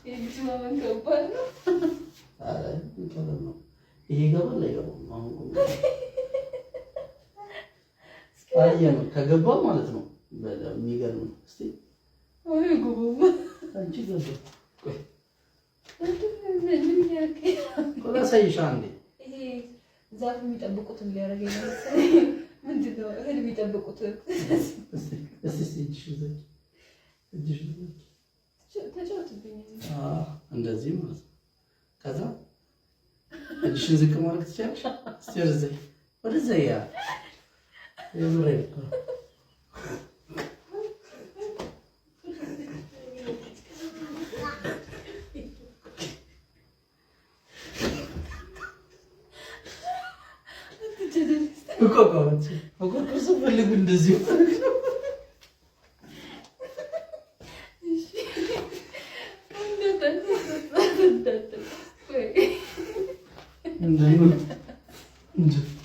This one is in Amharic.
የልጅ ማመን ከባድ ነው። ኧረ ቀላል ነው። ይሄ ይገባል አይገባም? አሁን አየነው ከገባ ማለት ነው። በጣም የሚገርም ነው። እስቲ ወይ ጉቡ አንቺ ገባ ቆይ ምን ያርከኝ? ቆላሳይሻ አንዴ ይሄ ዛፍ የሚጠብቁትን ሊያረገኝ ነው። ምንድን ነው እህል የሚጠብቁት? ተጫወትብኝ። እንደዚህ ማለት ነው። ከዛ እጅሽን ዝቅ ማድረግ ትችያለሽ። እስቲ ወደዛ ያ የምሬ እኮ ፈልጉ እንደዚህ እንደዚህ